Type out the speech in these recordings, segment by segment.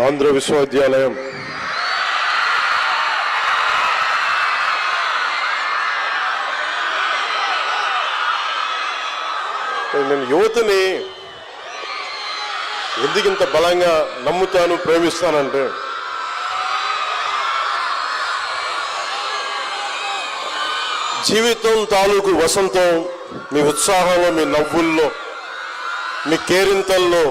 ఆంధ్ర విశ్వవిద్యాలయం నేను యువతని ఎందుకు ఇంత బలంగా నమ్ముతాను, ప్రేమిస్తానంటే జీవితం తాలూకు వసంతం మీ ఉత్సాహంలో, మీ నవ్వుల్లో, మీ కేరింతల్లో.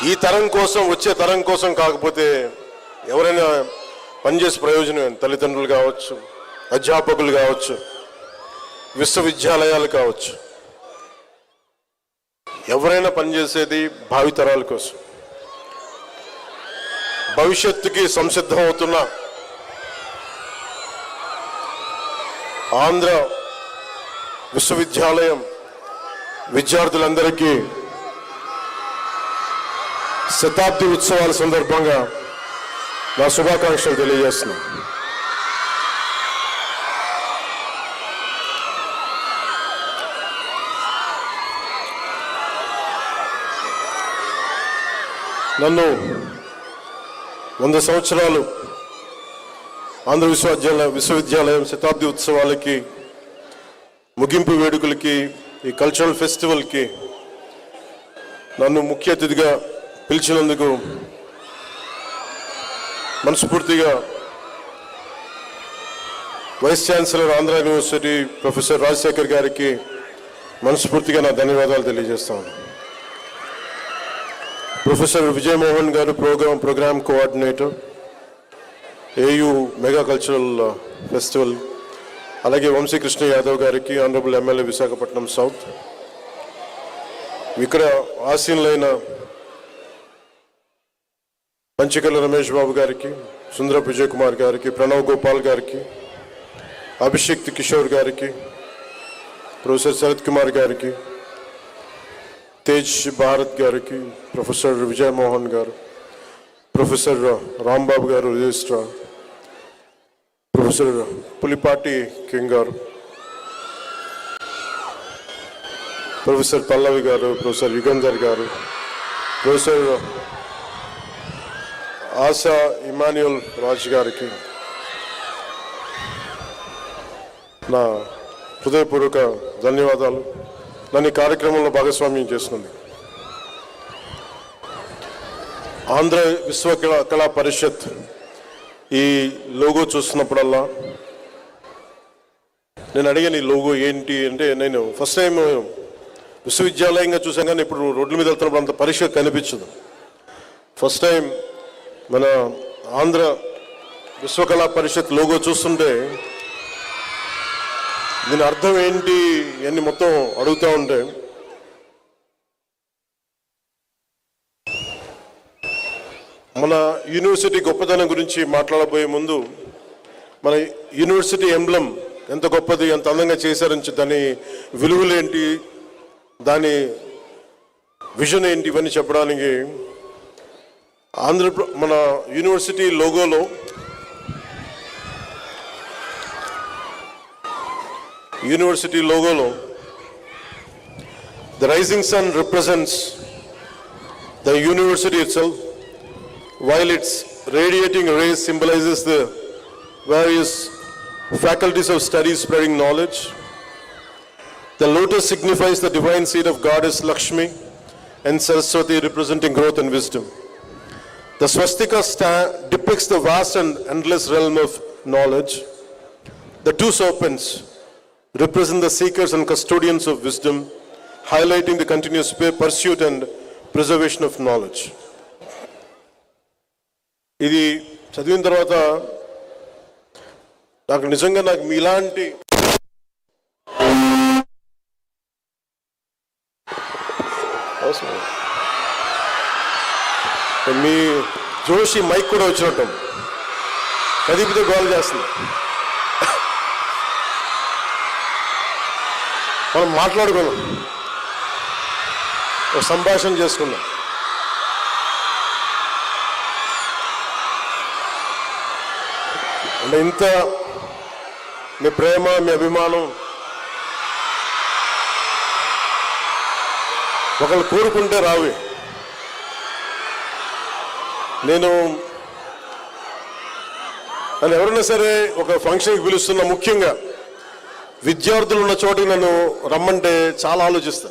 ఈ తరం కోసం, వచ్చే తరం కోసం కాకపోతే ఎవరైనా పనిచేసే ప్రయోజనం తల్లిదండ్రులు కావచ్చు, అధ్యాపకులు కావచ్చు, విశ్వవిద్యాలయాలు కావచ్చు, ఎవరైనా పనిచేసేది భావితరాల కోసం. భవిష్యత్తుకి సంసిద్ధం అవుతున్న ఆంధ్ర విశ్వవిద్యాలయం విద్యార్థులందరికీ శతాబ్ది ఉత్సవాల సందర్భంగా నా శుభాకాంక్షలు తెలియజేస్తున్నాను. నన్ను 100 సంవత్సరాలు ఆంధ్ర విశ్వవిద్యాలయం శతాబ్ది ఉత్సవాలకి, ముగింపు వేడుకలకి, ఈ కల్చరల్ ఫెస్టివల్కి నన్ను ముఖ్య అతిథిగా పిలిచినందుకు మనస్ఫూర్తిగా vice chancellor Andhra university professor Rajasekhar గారికి మనస్ఫూర్తిగా నా ధన్యవాదాలు తెలియజేస్తాను. Professor Vijayamohan garu program coordinator, AU mega cultural festival, అలాగే వంశీకృష్ణ యాదవ్ గారికి, ఆనరబుల్ ఎమ్మెల్యే విశాఖపట్నం సౌత్, ఇక్కడ ఆసీనులైన పంచకల్ల రమేష్ బాబు గారికి, సుందరపు విజయ్ కుమార్ గారికి, ప్రణవ్ గోపాల్ గారికి, అభిషేక్ కిషోర్ గారికి, ప్రొఫెసర్ శరత్ కుమార్ గారికి, తేజ్ భారత్ గారికి, ప్రొఫెసర్ విజయమోహన్ గారు, ప్రొఫెసర్ రాంబాబు గారు రిజిస్ట్రార్, ప్రొఫెసర్ పులిపాటి కింగ్ గారు, ప్రొఫెసర్ పల్లవి గారు, ప్రొఫెసర్ యుగంధర్ గారు, ప్రొఫెసర్ ఆశా ఇమాన్యుల్ రాజ్ గారికి నా హృదయపూర్వక ధన్యవాదాలు. నన్ను ఈ కార్యక్రమంలో భాగస్వామ్యం చేస్తుంది. ఆంధ్ర విశ్వకళా పరిషత్ ఈ లోగో చూస్తున్నప్పుడల్లా నేను అడిగాను, ఈ లోగో ఏంటి అంటే, నేను ఫస్ట్ టైం విశ్వవిద్యాలయంగా చూసాను కానీ ఇప్పుడు రోడ్ల మీద వెళ్తున్నప్పుడు అంత పరిషత్ కనిపించదు. ఫస్ట్ టైం మన ఆంధ్ర విశ్వకళా పరిషత్ లోగో చూస్తుంటే దీని అర్థం ఏంటి అని మొత్తం అడుగుతూ ఉంటే, మన యూనివర్సిటీ గొప్పదనం గురించి మాట్లాడబోయే ముందు మన యూనివర్సిటీ ఎంబ్లమ్ ఎంత గొప్పది, ఎంత అందంగా చేశారని, దాని విలువలేంటి, దాని విజన్ ఏంటి, ఇవన్నీ చెప్పడానికి మన university లోగోలో the rising sun represents the university itself, while its radiating rays symbolizes the various faculties of study spreading knowledge. The lotus signifies the divine seed of goddess Lakshmi and Saraswati, representing growth and wisdom. The swastika depicts the vast and endless realm of knowledge. The two serpents represent the seekers and custodians of wisdom, highlighting the continuous pursuit and preservation of knowledge. ఇది చదివిన తర్వాత నాకు నిజంగా మీలాంటి మీ Joshi mic కూడా వచ్చినట్టు కదిపితే goal చేస్తుంది. మనం మాట్లాడుకున్నాం, ఒక సంభాషణ చేసుకున్నాం. అంటే ఇంత మీ ప్రేమ, మీ అభిమానం ఒకళ్ళు కోరుకుంటే రావి. నేను ఎవరైనా సరే ఒక ఫంక్షన్కి పిలుస్తున్నా, ముఖ్యంగా విద్యార్థులు ఉన్న చోటికి నన్ను రమ్మంటే చాలా ఆలోచిస్తా.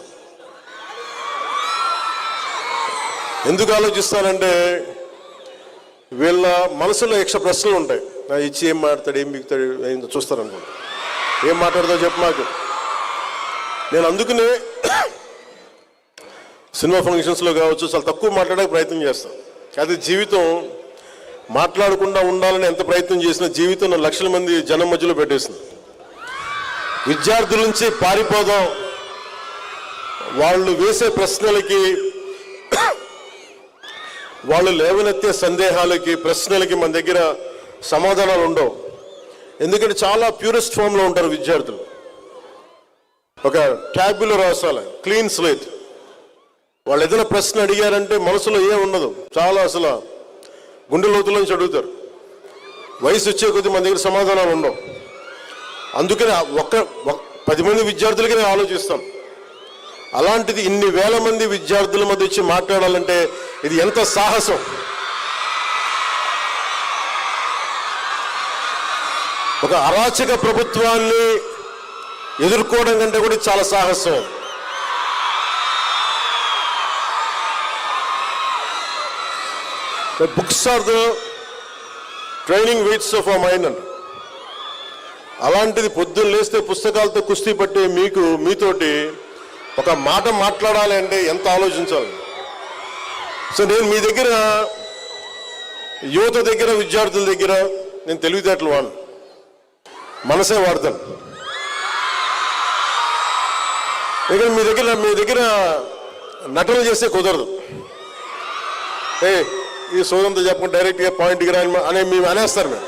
ఎందుకు ఆలోచిస్తానంటే వీళ్ళ మనసులో యక్ష ప్రశ్నలు ఉంటాయి. నా ఇచ్చి ఏం మాట్లాడతాడు, ఏం బిగుతాడు, ఏం చూస్తారనుకోండి, ఏం మాట్లాడతావు చెప్పు మాకు. నేను అందుకనే సినిమా ఫంక్షన్స్లో కావచ్చు చాలా తక్కువ మాట్లాడే ప్రయత్నం చేస్తాను. అది జీవితం మాట్లాడకుండా ఉండాలని ఎంత ప్రయత్నం చేసినా జీవితం నా లక్షల మంది జనం మధ్యలో పెట్టేసింది. విద్యార్థుల నుంచి పారిపోదాం, వాళ్ళు వేసే ప్రశ్నలకి, వాళ్ళు లేవనెత్తే సందేహాలకి, ప్రశ్నలకి మన దగ్గర సమాధానాలు ఉండవు. ఎందుకంటే చాలా ప్యూరెస్ట్ ఫామ్లో ఉంటారు విద్యార్థులు. ఒక ట్యాబ్లో రాసాలి, క్లీన్ స్లేట్. వాళ్ళు ఏదైనా ప్రశ్న అడిగారంటే మనసులో ఏం ఉండదు, చాలా అసలు గుండె లోతులోంచి అడుగుతారు. వయసు వచ్చే కొద్దీ మన దగ్గర సమాధానాలు ఉండవు. అందుకని 10 మంది విద్యార్థులకి నేను ఆలోచిస్తాను. అలాంటిది ఇన్ని వేల మంది విద్యార్థుల మధ్య వచ్చి మాట్లాడాలంటే ఇది ఎంత సాహసం. ఒక అరాచక ప్రభుత్వాన్ని ఎదుర్కోవడం కంటే కూడా చాలా సాహసం. The books are the training weights of our mind. అలాంటిది పొద్దున్న లేస్తే పుస్తకాలతో కుస్తీ పట్టే మీతోటి ఒక మాట మాట్లాడాలి అంటే ఎంత ఆలోచించాలి. సో నేను మీ దగ్గర, యువత దగ్గర, విద్యార్థుల దగ్గర నేను తెలివితేటలు వాడు, మనసే వాడతాను. మీ దగ్గర నటన చేస్తే కుదరదు. ఈ సోదంతో చెప్పకుండా డైరెక్ట్గా పాయింట్కి రాని అనే మేము అనేస్తారు.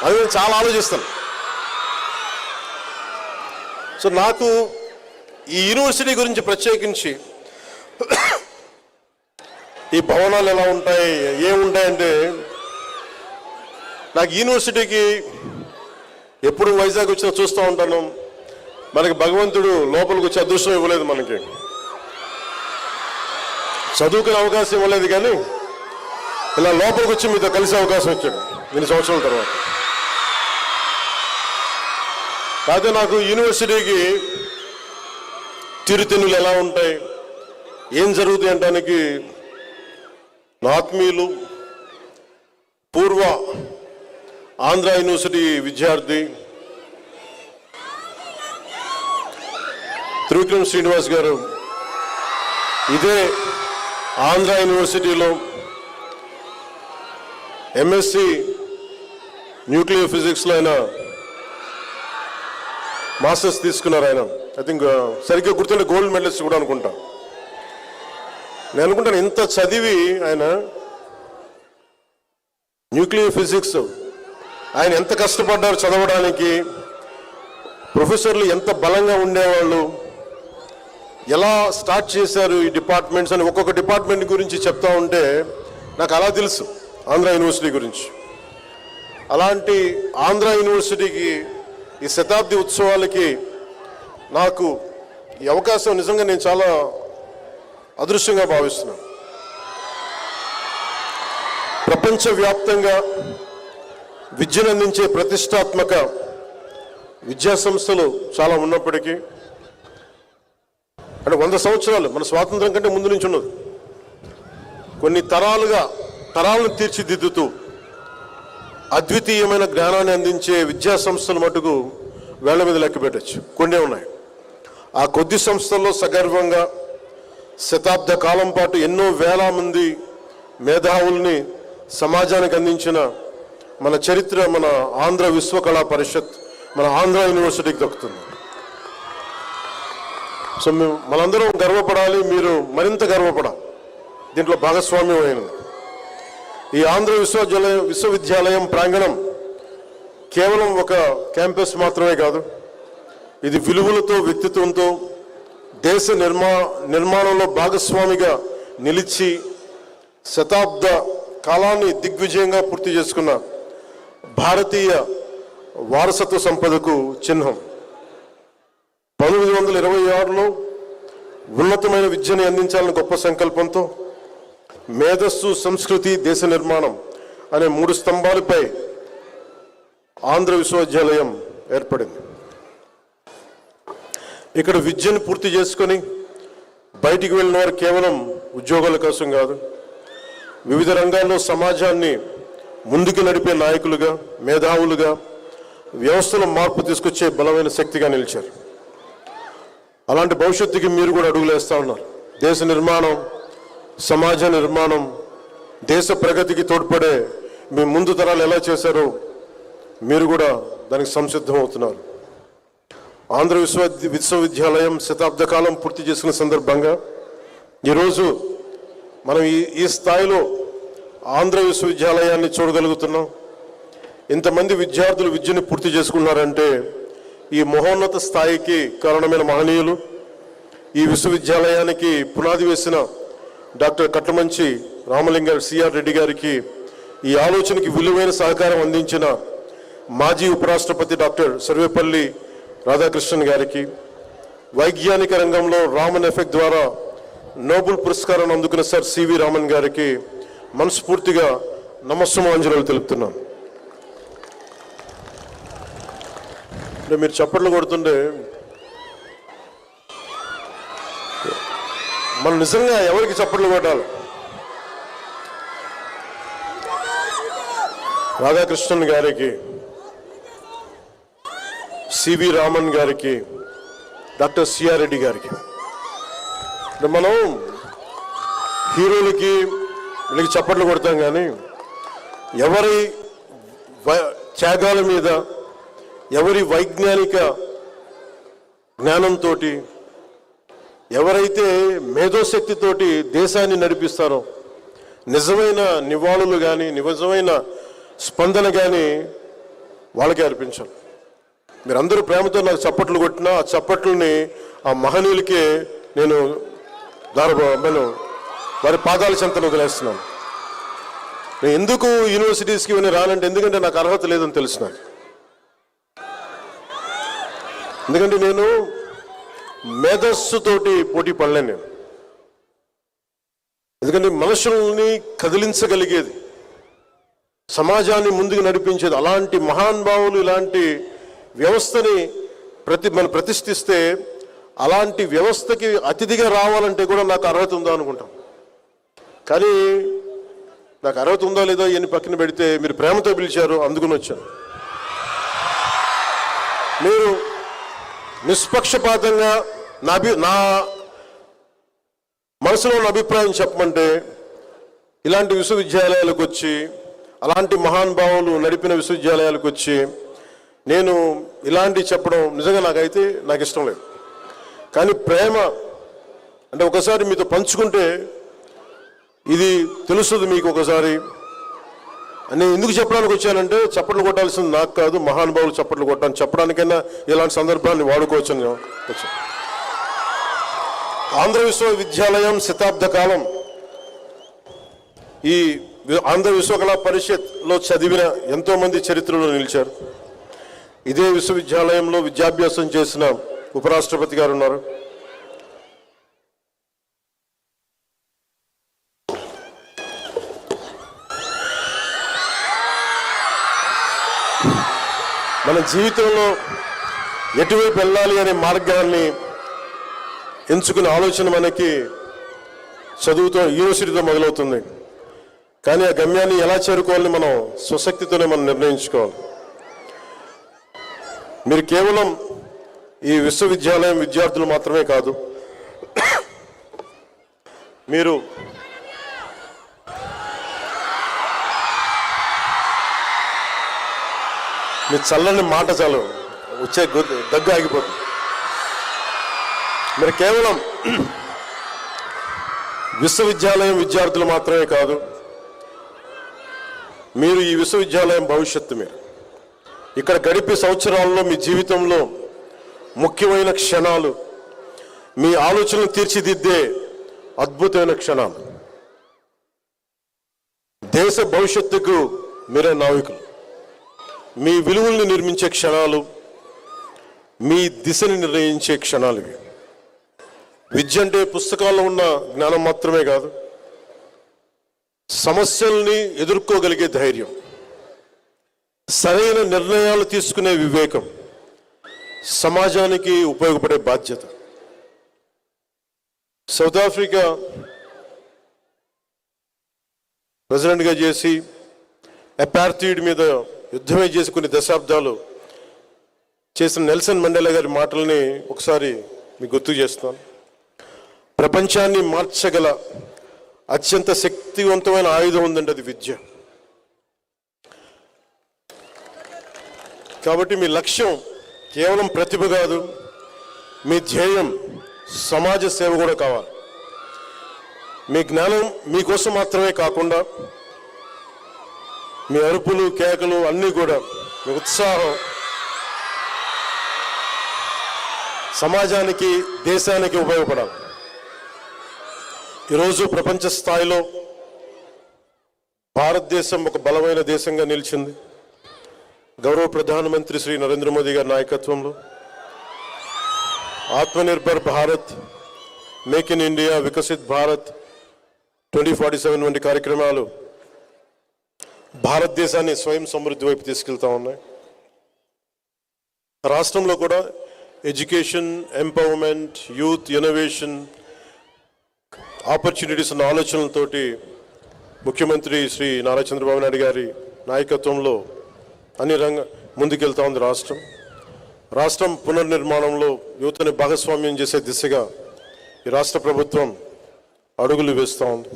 అది నేను చాలా ఆలోచిస్తాను. సో నాకు ఈ యూనివర్సిటీ గురించి ప్రత్యేకించి ఈ భవనాలు ఎలా ఉంటాయి, ఏముంటాయంటే, నాకు యూనివర్సిటీకి ఎప్పుడు వైజాగ్ వచ్చినా చూస్తూ ఉంటాను. మనకి భగవంతుడు లోపలికి వచ్చే అదృష్టం ఇవ్వలేదు, మనకి చదువుకునే అవకాశం ఇవ్వలేదు, కానీ ఇలా లోపలికి వచ్చి మీతో కలిసే అవకాశం ఇచ్చాడు 2 సంవత్సరాల తర్వాత. కాకపోతే నాకు యూనివర్సిటీకి తీరుతెన్నులు ఎలా ఉంటాయి, ఏం జరుగుతాయి అంటానికి నా ఆత్మీయులు, పూర్వ ఆంధ్ర యూనివర్సిటీ విద్యార్థి త్రివిక్రమ్ శ్రీనివాస్ గారు ఇదే ఆంధ్ర యూనివర్సిటీలో ఎంఎస్సి న్యూక్లియర్ ఫిజిక్స్లో ఆయన మాస్టర్స్ తీసుకున్నారు. ఆయన ఐ థింక్ సరిగ్గా గుర్తుండే గోల్డ్ మెడలిస్ట్ కూడా అనుకుంటా. నేను అనుకుంటాను ఇంత చదివి ఆయన న్యూక్లియర్ ఫిజిక్స్ ఆయన ఎంత కష్టపడ్డారు చదవడానికి, ప్రొఫెసర్లు ఎంత బలంగా ఉండేవాళ్ళు, ఎలా స్టార్ట్ చేశారు ఈ డిపార్ట్మెంట్స్ అని ఒక్కొక్క డిపార్ట్మెంట్ గురించి చెప్తా ఉంటే నాకు అలా తెలుసు ఆంధ్ర యూనివర్సిటీ గురించి. అలాంటి ఆంధ్ర యూనివర్సిటీకి ఈ శతాబ్ది ఉత్సవాలకి నాకు ఈ అవకాశం నిజంగా నేను చాలా అదృష్టంగా భావిస్తున్నాను. ప్రపంచవ్యాప్తంగా విద్యను అందించే ప్రతిష్టాత్మక విద్యా సంస్థలు చాలా ఉన్నప్పటికీ, అంటే 100 సంవత్సరాలు మన స్వాతంత్రం కంటే ముందు నుంచి ఉన్నది, కొన్ని తరాలను తీర్చిదిద్దుతూ అద్వితీయమైన జ్ఞానాన్ని అందించే విద్యా సంస్థలు మటుకు వేళ్ల మీద లెక్క పెట్టచ్చు, కొన్ని ఉన్నాయి. ఆ కొద్ది సంస్థల్లో సగర్వంగా శతాబ్ద కాలం పాటు ఎన్నో వేల మంది మేధావుల్ని సమాజానికి అందించిన మన చరిత్ర మన ఆంధ్ర విశ్వకళా పరిషత్, మన ఆంధ్ర యూనివర్సిటీకి దక్కుతుంది. సో మనందరం గర్వపడాలి, మీరు మరింత గర్వపడాలి, దీంట్లో భాగస్వామ్యం అయినది. ఈ ఆంధ్ర విశ్వవిద్యాలయం ప్రాంగణం కేవలం ఒక క్యాంపస్ మాత్రమే కాదు, ఇది విలువలతో, వ్యక్తిత్వంతో దేశ నిర్మాణంలో భాగస్వామిగా నిలిచి శతాబ్ద కాలాన్ని దిగ్విజయంగా పూర్తి చేసుకున్న భారతీయ వారసత్వ సంపదకు చిహ్నం. 1926లో ఉన్నతమైన విద్యను అందించాలని గొప్ప సంకల్పంతో మేధస్సు, సంస్కృతి, దేశ నిర్మాణం అనే 3 స్తంభాలపై ఆంధ్ర విశ్వవిద్యాలయం ఏర్పడింది. ఇక్కడ విద్యను పూర్తి చేసుకొని బయటికి వెళ్ళిన వారు కేవలం ఉద్యోగాల కోసం కాదు, వివిధ రంగాల్లో సమాజాన్ని ముందుకు నడిపే నాయకులుగా, మేధావులుగా, వ్యవస్థలో మార్పు తీసుకొచ్చే బలమైన శక్తిగా నిలిచారు. అలాంటి భవిష్యత్తుకి మీరు కూడా అడుగులేస్తూ ఉన్నారు. దేశ నిర్మాణం, సమాజ నిర్మాణం, దేశ ప్రగతికి తోడ్పడే మీ ముందు తరాలు ఎలా చేశారో మీరు కూడా దానికి సంసిద్ధం అవుతున్నారు. ఆంధ్ర విశ్వవిద్యాలయం శతాబ్ద కాలం పూర్తి చేసుకున్న సందర్భంగా ఈరోజు మనం ఈ స్థాయిలో ఆంధ్ర విశ్వవిద్యాలయాన్ని చూడగలుగుతున్నాం. ఇంతమంది విద్యార్థులు విద్యను పూర్తి చేసుకున్నారంటే ఈ మహోన్నత స్థాయికి కారణమైన మహనీయులు, ఈ విశ్వవిద్యాలయానికి పునాది వేసిన డాక్టర్ కట్టమంచి రామలింగ సిఆర్ రెడ్డి గారికి, ఈ ఆలోచనకి విలువైన సహకారం అందించిన మాజీ ఉపరాష్ట్రపతి డాక్టర్ సర్వేపల్లి రాధాకృష్ణన్ గారికి, వైజ్ఞానిక రంగంలో రామన్ ఎఫెక్ట్ ద్వారా నోబెల్ పురస్కారాన్ని అందుకున్న సార్ సివి రామన్ గారికి మనస్ఫూర్తిగా నమస్సుమాంజలు తెలుపుతున్నాను. అంటే మీరు చప్పట్లు కొడుతుంటే మనం నిజంగా ఎవరికి చప్పట్లు కొట్టాలి? రాధాకృష్ణన్ గారికి, సివి రామన్ గారికి, డాక్టర్ సిఆర్ రెడ్డి గారికి. మనం హీరోలకి వీళ్ళకి చప్పట్లు కొడతాం, కానీ ఎవరి త్యాగాల మీద, ఎవరి వైజ్ఞానిక జ్ఞానంతో, ఎవరైతే మేధోశక్తితోటి దేశాన్ని నడిపిస్తారో నిజమైన నివాళులు కానీ, నిజమైన స్పందన కానీ వాళ్ళకే అర్పించాలి. మీరందరూ ప్రేమతో నాకు చప్పట్లు కొట్టినా ఆ చప్పట్లని ఆ మహనీయులకే నేను వారి పాదాల చెంతను వదిలేస్తున్నాను. నేను ఎందుకు యూనివర్సిటీస్కి ఇవన్నీ రానంటే, ఎందుకంటే నాకు అర్హత లేదని తెలుసు నాకు. ఎందుకంటే నేను మేధస్సుతోటి పోటీ పడలేను నేను. ఎందుకంటే మనుషుల్ని కదిలించగలిగేది, సమాజాన్ని ముందుకు నడిపించేది అలాంటి మహానుభావులు, ఇలాంటి వ్యవస్థని మనం ప్రతిష్ఠిస్తే అలాంటి వ్యవస్థకి అతిథిగా రావాలంటే కూడా నాకు అర్హత ఉందా అనుకుంటాం. కానీ నాకు అర్హత ఉందా లేదో ఇవన్నీ పక్కన పెడితే మీరు ప్రేమతో పిలిచారు, అందుకుని వచ్చాను. మీరు నిష్పక్షపాతంగా నా మనసులో ఉన్న అభిప్రాయం చెప్పమంటే, ఇలాంటి విశ్వవిద్యాలయాలకు వచ్చి, అలాంటి మహానుభావులు నడిపిన విశ్వవిద్యాలయాలకు వచ్చి నేను ఇలాంటివి చెప్పడం నిజంగా నాకు ఇష్టం లేదు. కానీ ప్రేమ అంటే ఒకసారి మీతో పంచుకుంటే ఇది తెలుస్తుంది మీకు. ఒకసారి నేను ఎందుకు చెప్పడానికి వచ్చానంటే, చప్పట్లు కొట్టాల్సింది నాకు కాదు, మహానుభావులు చప్పట్లు కొట్టాను చెప్పడానికైనా ఇలాంటి సందర్భాన్ని వాడుకోవచ్చని వచ్చాను. ఆంధ్ర విశ్వవిద్యాలయం శతాబ్ద కాలం ఈ ఆంధ్ర విశ్వకళా పరిషత్లో చదివిన ఎంతోమంది చరిత్రలో నిలిచారు. ఇదే విశ్వవిద్యాలయంలో విద్యాభ్యాసం చేసిన ఉపరాష్ట్రపతి గారు ఉన్నారు. మన జీవితంలో ఎటువైపు వెళ్ళాలి అనే మార్గాన్ని ఎంచుకునే ఆలోచన మనకి చదువుతో, యూనివర్సిటీతో మొదలవుతుంది. కానీ ఆ గమ్యాన్ని ఎలా చేరుకోవాలని మనం స్వశక్తితోనే మనం నిర్ణయించుకోవాలి. మీరు కేవలం ఈ విశ్వవిద్యాలయం విద్యార్థులు మాత్రమే కాదు, మీరు మీ చల్లని మాట చాలు వచ్చే దగ్గు ఆగిపోతుంది. మీరు కేవలం విశ్వవిద్యాలయం విద్యార్థులు మాత్రమే కాదు, మీరు ఈ విశ్వవిద్యాలయం భవిష్యత్తు. మీరు ఇక్కడ గడిపే సంవత్సరాల్లో మీ జీవితంలో ముఖ్యమైన క్షణాలు, మీ ఆలోచనలు తీర్చిదిద్దే అద్భుతమైన క్షణాలు. దేశ భవిష్యత్తుకు మీరే నావికులు. మీ విలువల్ని నిర్మించే క్షణాలు, మీ దిశని నిర్ణయించే క్షణాలు ఇవి. విద్య అంటే పుస్తకాల్లో ఉన్న జ్ఞానం మాత్రమే కాదు, సమస్యల్ని ఎదుర్కోగలిగే ధైర్యం, సరైన నిర్ణయాలు తీసుకునే వివేకం, సమాజానికి ఉపయోగపడే బాధ్యత. సౌత్ ఆఫ్రికా ప్రెసిడెంట్గా చేసి అపార్థైడ్ మీద యుద్ధమే చేసి కొన్ని దశాబ్దాలు చేసిన నెల్సన్ మండేలా గారి మాటల్ని ఒకసారి మీకు గుర్తు చేస్తాను. ప్రపంచాన్ని మార్చగల అత్యంత శక్తివంతమైన ఆయుధం ఉందండి, అది విద్య. కాబట్టి మీ లక్ష్యం కేవలం ప్రతిభ కాదు, మీ ధ్యేయం సమాజ సేవ కూడా కావాలి. మీ జ్ఞానం మీకోసం మాత్రమే కాకుండా మీ అరుపులు కేకలు అన్నీ కూడా, మీ ఉత్సాహం సమాజానికి దేశానికి ఉపయోగపడాలి. ఈరోజు ప్రపంచ స్థాయిలో భారతదేశం ఒక బలమైన దేశంగా నిలిచింది. గౌరవ ప్రధానమంత్రి శ్రీ నరేంద్ర మోదీ గారి నాయకత్వంలో Atmanirbhar Bharat, make in India, Viksit Bharat 2047 వంటి కార్యక్రమాలు భారతదేశాన్ని స్వయం సమృద్ధి వైపు తీసుకెళ్తా ఉన్నాయి. రాష్ట్రంలో కూడా education, empowerment, youth, innovation, opportunities అన్న ఆలోచనలతోటి ముఖ్యమంత్రి శ్రీ నారా చంద్రబాబు నాయుడు గారి నాయకత్వంలో అన్ని ముందుకెళ్తా ఉంది రాష్ట్రం. రాష్ట్రం పునర్నిర్మాణంలో యువతని భాగస్వామ్యం చేసే దిశగా ఈ రాష్ట్ర ప్రభుత్వం అడుగులు వేస్తూ ఉంది.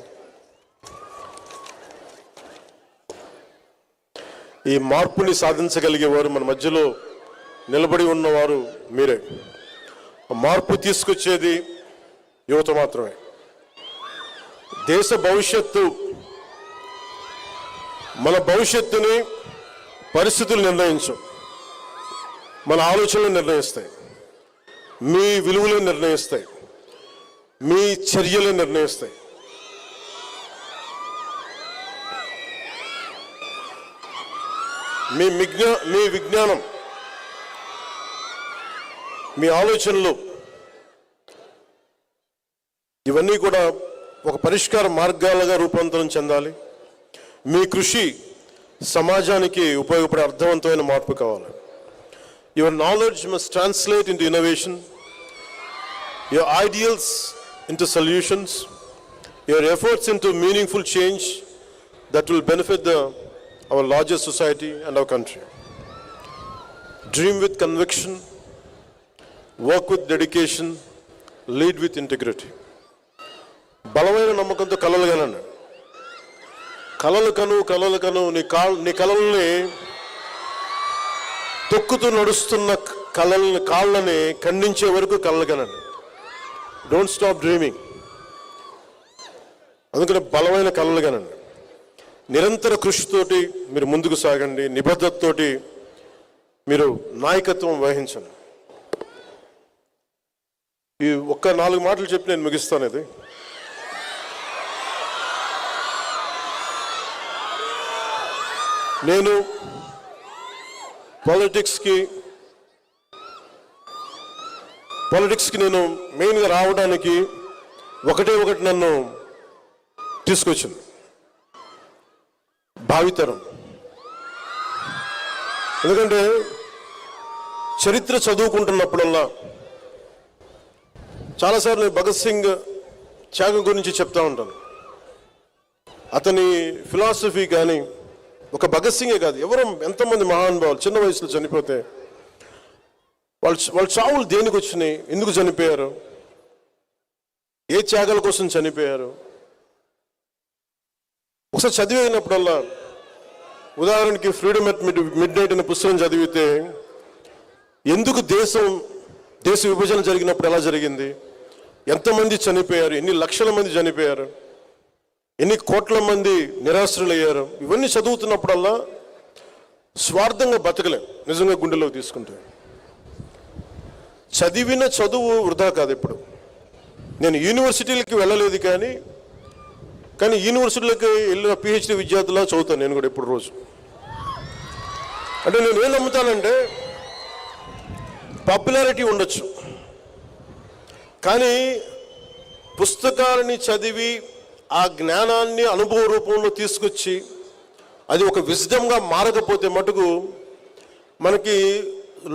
ఈ మార్పుని సాధించగలిగేవారు, మన మధ్యలో నిలబడి ఉన్నవారు మీరే. మార్పు తీసుకొచ్చేది యువత మాత్రమే. దేశ భవిష్యత్తు, మన భవిష్యత్తుని పరిస్థితులు నిర్ణయించవు, మన ఆలోచనలు నిర్ణయిస్తాయి, మీ విలువలు నిర్ణయిస్తాయి, మీ చర్యలు నిర్ణయిస్తాయి. మీ విజ్ఞానం, మీ ఆలోచనలు ఇవన్నీ కూడా ఒక పరిష్కార మార్గాలుగా రూపాంతరం చెందాలి. మీ కృషి సమాజానికి ఉపయోగపడే అర్థవంతమైన మార్పు కావాలి. Your knowledge must translate into innovation, your ideals into solutions, your efforts into meaningful change that will benefit our larger society and our country. Dream with conviction, work with dedication, lead with integrity. బలమైన నమ్మకంతో కలలు కనండి. కలలు కను నీ కలల్ని తొక్కుతూ నడుస్తున్న కాళ్ళని ఖండించే వరకు కలలు కనండి. Don't stop dreaming. అందుకని బలమైన కలలు కనండి. నిరంతర కృషితోటి మీరు ముందుకు సాగండి. నిబద్ధతతోటి మీరు నాయకత్వం వహించండి. ఈ ఒక్క 4 మాటలు చెప్పి నేను ముగిస్తాను. ఇది నేను పాలిటిక్స్కి నేను మెయిన్గా రావడానికి ఒకటి నన్ను తీసుకొచ్చింది, భావితరం. ఎందుకంటే చరిత్ర చదువుకుంటున్నప్పుడల్లా చాలాసార్లు నేను భగత్ సింగ్ త్యాగం గురించి చెప్తా ఉంటాను. అతని ఫిలాసఫీ కానీ, ఒక భగత్ సింగే కాదు, ఎవరో ఎంతోమంది మహానుభావులు చిన్న వయసులో చనిపోతే వాళ్ళ చావులు దేనికి వచ్చినాయి, ఎందుకు చనిపోయారు, ఏ త్యాగాల కోసం చనిపోయారు, ఒకసారి చదివినప్పుడల్లా, ఉదాహరణకి ఫ్రీడమ్ ఎట్ మిడ్ నైట్ అనే పుస్తకం చదివితే ఎందుకు దేశ విభజన జరిగినప్పుడు ఎలా జరిగింది, ఎంతమంది చనిపోయారు, ఎన్ని లక్షల మంది చనిపోయారు, ఎన్ని కోట్ల మంది నిరాశ్రులయ్యారు, ఇవన్నీ చదువుతున్నప్పుడల్లా స్వార్థంగా బతకలేం నిజంగా గుండెలోకి తీసుకుంటే. చదివిన చదువు వృధా కాదు. ఇప్పుడు నేను యూనివర్సిటీలకి వెళ్ళలేదు, కానీ యూనివర్సిటీలకి వెళ్ళిన పిహెచ్డి విద్యార్థులా చదువుతాను నేను కూడా ఇప్పుడు రోజు. అంటే నేను ఏం నమ్ముతానంటే, పాపులారిటీ ఉండొచ్చు, కానీ పుస్తకాలని చదివి ఆ జ్ఞానాన్ని అనుభవ రూపంలో తీసుకొచ్చి అది ఒక విజ్డమ్గా మారకపోతే మటుకు మనకి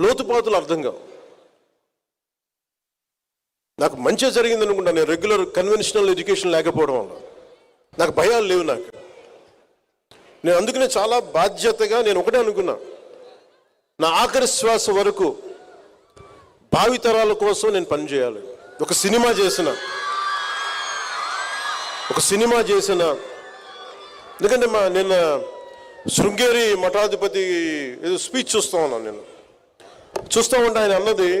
లోతుపాతులు అర్థం కావు. నాకు మంచిగా జరిగింది అనుకుంటా, నేను రెగ్యులర్ కన్వెన్షనల్ ఎడ్యుకేషన్ లేకపోవడం వల్ల నాకు భయాలు లేవు. నేను అందుకనే చాలా బాధ్యతగా నేను ఒకటే అనుకున్నా, నా ఆఖరి శ్వాస వరకు భావితరాల కోసం నేను పనిచేయాలి. ఒక సినిమా చేసిన ఎందుకంటే నిన్న శృంగేరి మఠాధిపతి ఏదో స్పీచ్ చూస్తూ ఉన్నాను. నేను చూస్తూ ఉంటే ఆయన అన్నది,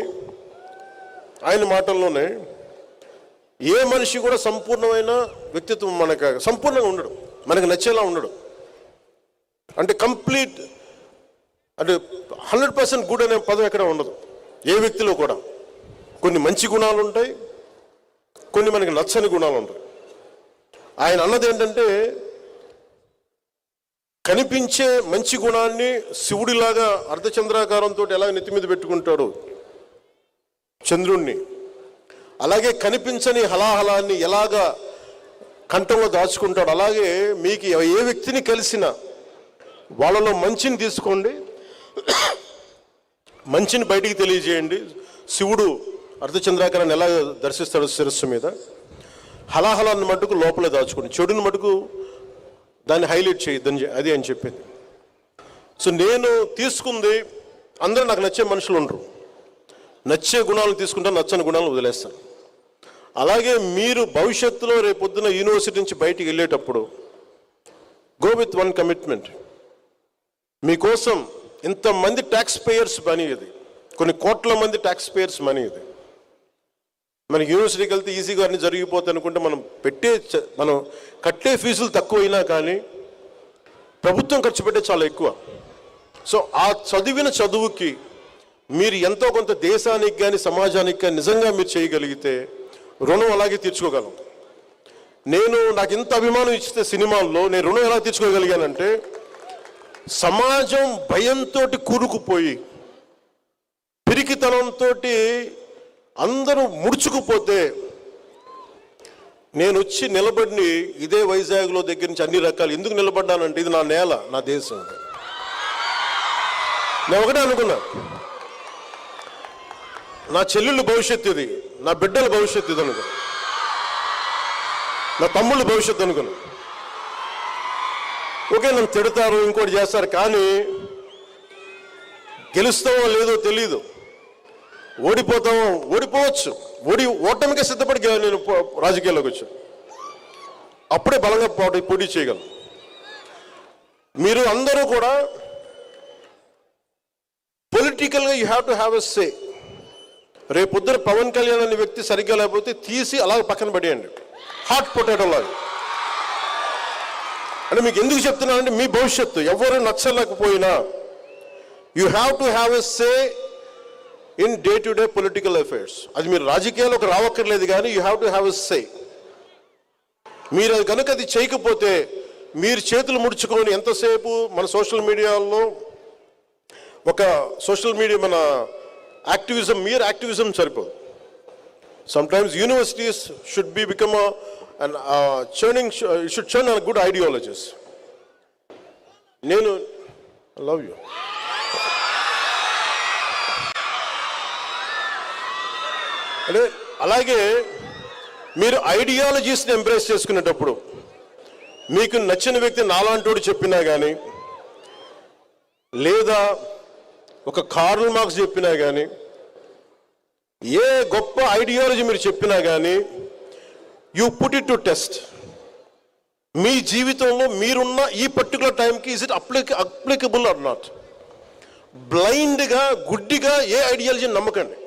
ఆయన మాటల్లోనే, ఏ మనిషి కూడా సంపూర్ణమైన వ్యక్తిత్వం మనకు సంపూర్ణంగా ఉండడు, మనకు నచ్చేలా ఉండడు. అంటే కంప్లీట్ అంటే 100% గుడ్ అనే పదం ఎక్కడ ఉండదు ఏ వ్యక్తిలో కూడా. కొన్ని మంచి గుణాలు ఉంటాయి, కొన్ని మనకి నచ్చని గుణాలు ఉంటాయి. ఆయన అన్నది ఏంటంటే, కనిపించే మంచి గుణాన్ని శివుడిలాగా అర్ధచంద్రాకారంతో ఎలా నెత్తి మీద పెట్టుకుంటాడు చంద్రుణ్ణి, అలాగే కనిపించని హలాహలాన్ని ఎలాగా కంఠంలో దాచుకుంటాడు, అలాగే మీకు ఏ వ్యక్తిని కలిసినా వాళ్ళలో మంచిని తీసుకోండి, మంచిని బయటికి తెలియజేయండి. శివుడు అర్ధచంద్రాకారాన్ని ఎలా దర్శిస్తాడు శిరస్సు మీద, హలాహలాన్ని మటుకు లోపలే దాచుకోండి, చెడుని మటుకు దాన్ని హైలైట్ చేయొద్దని అది అని చెప్పింది. సో నేను తీసుకుంది, అందరూ నాకు నచ్చే మనుషులు ఉండరు, నచ్చే గుణాలను తీసుకుంటాను, నచ్చని గుణాలను వదిలేస్తాను. అలాగే మీరు భవిష్యత్తులో రేపొద్దున యూనివర్సిటీ నుంచి బయటికి వెళ్ళేటప్పుడు గో విత్ వన్ కమిట్మెంట్. మీకోసం ఇంతమంది ట్యాక్స్ పేయర్స్ మనీ ఇది, కొన్ని కోట్ల మంది ట్యాక్స్ పేయర్స్ మనీ ఇది. మనకి యూనివర్సిటీకి వెళ్తే ఈజీగా అన్ని జరిగిపోతాయి అనుకుంటే మనం కట్టే ఫీజులు తక్కువైనా కానీ ప్రభుత్వం ఖర్చు పెట్టే చాలా ఎక్కువ. సో ఆ చదివిన చదువుకి మీరు ఎంతో కొంత దేశానికి కానీ సమాజానికి కానీ నిజంగా మీరు చేయగలిగితే రుణం అలాగే తీర్చుకోగలం. నాకు ఇంత అభిమానం ఇస్తే సినిమాల్లో నేను రుణం ఎలా తీర్చుకోగలిగానంటే, సమాజం భయంతో కూరుకుపోయి పిరికితనంతో అందరూ ముడుచుకుపోతే నేను వచ్చి నిలబడి ఇదే వైజాగ్లో దగ్గర నుంచి అన్ని రకాలు ఎందుకు నిలబడ్డానంటే, ఇది నా నేల, నా దేశం. నేను ఒకటే అనుకున్నా, నా చెల్లెళ్ళ భవిష్యత్తు ఇది, నా బిడ్డల భవిష్యత్తు ఇది అనుకున్నా, నా తమ్ముళ్ళ భవిష్యత్తు అనుకున్నా. ఓకే, నన్ను తిడతారు, ఇంకోటి చేస్తారు, కానీ గెలుస్తామో లేదో తెలీదు, ఓడిపోవచ్చు, ఓటమికే సిద్ధపడి నేను రాజకీయాల్లోకి వచ్చాను. అప్పుడే బలంగా పోటీ చేయగలను. మీరు అందరూ కూడా పొలిటికల్గా you have to have a say. రేపొద్దున పవన్ కళ్యాణ్ అనే వ్యక్తి సరిగ్గా లేకపోతే తీసి అలాగే పక్కన పడేయండి, హాట్ పొటాటో లాగా. అంటే మీకు ఎందుకు చెప్తున్నానంటే, మీ భవిష్యత్తు ఎవరు నచ్చలేకపోయినా you have to have a say in day to day political affairs. అది మీరు రాజకీయాల్లోకి రావక్కర్లేదు, కానీ you have to have a say. మీరు కనుక అది చేయకపోతే మీరు చేతులు ముడుచుకొని ఎంతసేపు మన సోషల్ మీడియాలో మన యాక్టివిజం, mere యాక్టివిజం సరిపోదు. Sometimes universities should become should churn on good ideologies. I love you. అలాగే మీరు ఐడియాలజీస్ని ఎంబ్రేస్ చేసుకునేటప్పుడు మీకు నచ్చిన వ్యక్తి నాలాంటోడు చెప్పినా కానీ, లేదా ఒక కార్ల్ మార్క్స్ చెప్పినా కానీ, ఏ గొప్ప ఐడియాలజీ మీరు చెప్పినా కానీ, you put it to test. మీ జీవితంలో మీరున్న ఈ పర్టికులర్ టైంకి is it applicable or not. బ్లైండ్గా, గుడ్డిగా ఏ ఐడియాలజీని నమ్మకండి.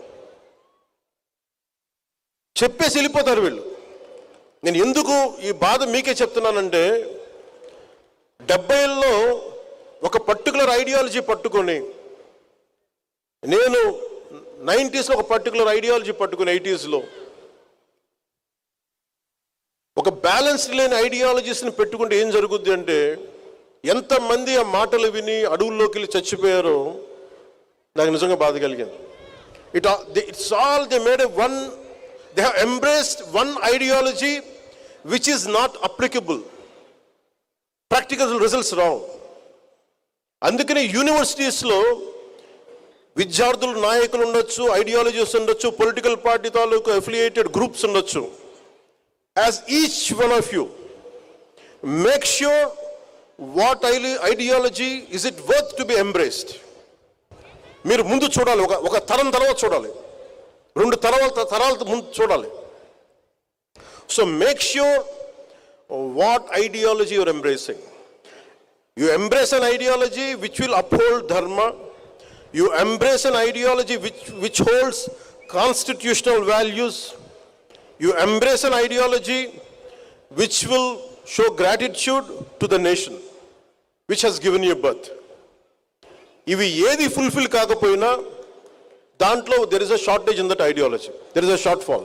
చెప్పేసి వెళ్ళిపోతారు వీళ్ళు. నేను ఎందుకు ఈ బాధ మీకే చెప్తున్నానంటే, 70ల్లో ఒక పర్టికులర్ ఐడియాలజీ పట్టుకొని, నేను 90sలో ఒక పర్టికులర్ ఐడియాలజీ పట్టుకుని 80sలో ఒక బ్యాలెన్స్ లేని ఐడియాలజీస్ని పెట్టుకుంటే ఏం జరుగుద్ది అంటే, ఎంతమంది ఆ మాటలు విని అడవుల్లోకి వెళ్ళి చచ్చిపోయారో నాకు నిజంగా బాధ కలిగింది. It's all they made they have embraced one ideology which is not applicable. Practical results రావు. అందుకని యూనివర్సిటీస్లో విద్యార్థులు నాయకులు ఉండొచ్చు, ఐడియాలజీస్ ఉండొచ్చు, పొలిటికల్ పార్టీ తాలూకు అఫిలియేటెడ్ గ్రూప్స్ ఉండొచ్చు. As each one of you make sure what ideology is it worth to be embraced. మీరు ముందు చూడాలి, ఒక తరం తర్వాత చూడాలి, 2 తరాల ముందు చూడాలి. So make sure what ideology you're embracing. You embrace an ideology which will uphold dharma. You embrace an ideology which holds constitutional values. You embrace an ideology which will show gratitude to the nation which has given you birth. ఇవి ఏది fulfil కాకపోయినా దాంట్లో there is a shortage in that ideology. There is a shortfall.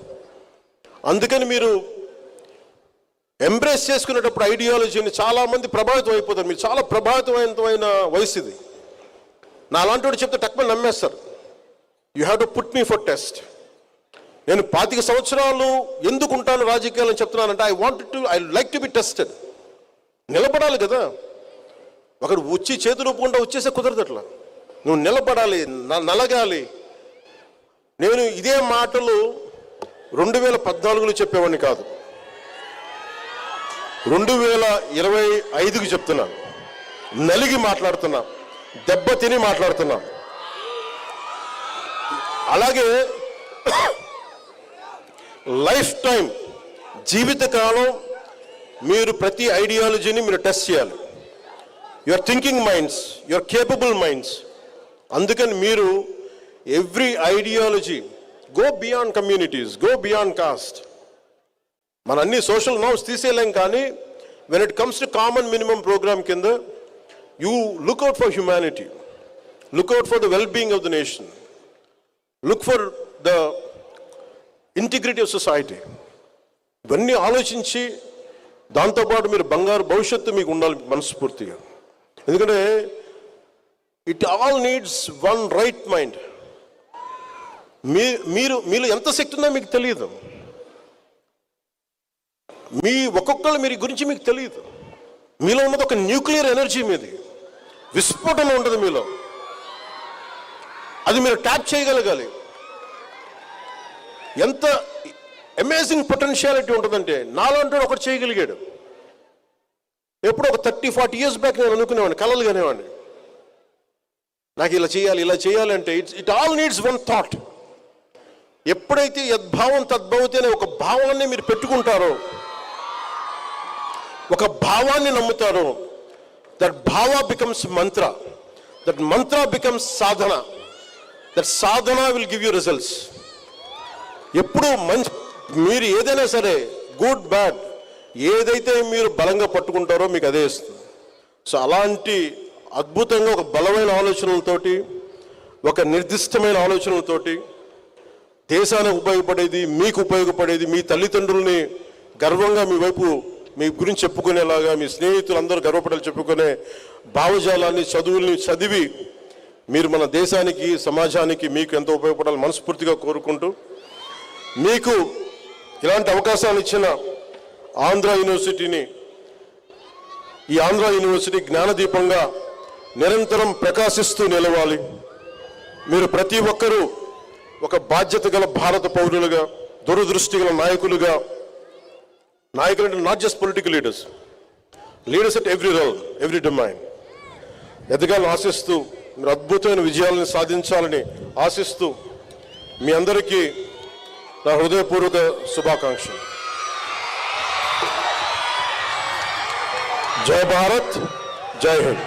అందుకని మీరు embrace చేసుకునేటప్పుడు ఐడియాలజీని చాలామంది ప్రభావితం అయిపోతారు. మీరు చాలా ప్రభావితమైన వయసు ఇది. నా అలాంటి వాడు చెప్తే టక్మని నమ్మేస్తారు. You have to put me for test. నేను 25 సంవత్సరాలు ఎందుకు ఉంటాను రాజకీయాలని చెప్తున్నానంటే I like to be tested. నిలబడాలి కదా. ఒకడు వచ్చి చేతులు ఒప్పుకుంటా వచ్చేసే కుదరదు. అట్లా నువ్వు నిలబడాలి, నలగాలి. నేను ఇదే మాటలు 2014లో చెప్పేవాడిని కాదు, 2025కి చెప్తున్నాను. నలిగి మాట్లాడుతున్నా, దెబ్బ తిని మాట్లాడుతున్నా. అలాగే లైఫ్ టైం, జీవితకాలం మీరు ప్రతి ఐడియాలజీని మీరు టెస్ట్ చేయాలి. Your thinking minds, your capable minds. అందుకని మీరు every ideology go beyond communities, go beyond caste. మన అన్ని సోషల్ నార్మ్స్ తీసేయలేం, కానీ when it comes to common minimum program కింద you look out for humanity, look out for the well being of the nation, look for the integrity of society. ఇవన్నీ ఆలోచించి దాంతోపాటు మీరు బంగారు భవిష్యత్తు మీకు ఉండాలి మనస్ఫూర్తిగా. ఎందుకంటే it all needs one right mind. మీలో ఎంత శక్తి ఉందో మీకు తెలియదు. ఒక్కొక్కళ్ళు మీ గురించి మీకు తెలియదు. మీలో ఉన్నది ఒక న్యూక్లియర్ ఎనర్జీ, మీది విస్ఫోటన ఉంటుంది మీలో. అది మీరు ట్యాప్ చేయగలగాలి. ఎంత అమేజింగ్ పొటెన్షియాలిటీ ఉంటుందంటే నాలంటూ ఒకటి చేయగలిగాడు. ఎప్పుడో ఒక 30-40 years బ్యాక్ నేను అనుకునేవాడిని, కలలు కానివాడిని, నాకు ఇలా చేయాలి అంటే it all needs one thought. ఎప్పుడైతే యద్భావం తద్భవతి అనే ఒక భావాన్ని మీరు పెట్టుకుంటారో, ఒక భావాన్ని నమ్ముతారో, దట్ భావ becomes Mantra, that Mantra becomes Sadhana, that Sadhana will give you results. ఎప్పుడు మీరు ఏదైనా సరే, గుడ్ బ్యాడ్, ఏదైతే మీరు బలంగా పట్టుకుంటారో మీకు అదే ఇస్తుంది. సో అలాంటి అద్భుతంగా ఒక బలమైన ఆలోచనలతోటి, ఒక నిర్దిష్టమైన ఆలోచనలతోటి దేశానికి ఉపయోగపడేది, మీకు ఉపయోగపడేది, మీ తల్లిదండ్రుల్ని గర్వంగా మీ వైపు మీ గురించి చెప్పుకునేలాగా, మీ స్నేహితులందరూ గర్వపడేలా చెప్పుకునే భావజాలాన్ని, చదువుల్ని చదివి మీరు మన దేశానికి, సమాజానికి మీకు ఎంతో ఉపయోగపడాలని మనస్ఫూర్తిగా కోరుకుంటూ, మీకు ఇలాంటి అవకాశాలు ఇచ్చిన ఆంధ్ర యూనివర్సిటీని, ఈ ఆంధ్ర యూనివర్సిటీ జ్ఞానదీపంగా నిరంతరం ప్రకాశిస్తూ నిలవాలి. మీరు ప్రతి ఒక్కరూ ఒక బాధ్యత గల భారత పౌరులుగా, దూరదృష్టి గల నాయకులుగా, నాయకులు అంటే not just political leaders at every role, every domain ఎదగాలని ఆశిస్తూ, మీరు అద్భుతమైన విజయాలను సాధించాలని ఆశిస్తూ, మీ అందరికీ నా హృదయపూర్వక శుభాకాంక్షలు. జై భారత్, జై హింద్.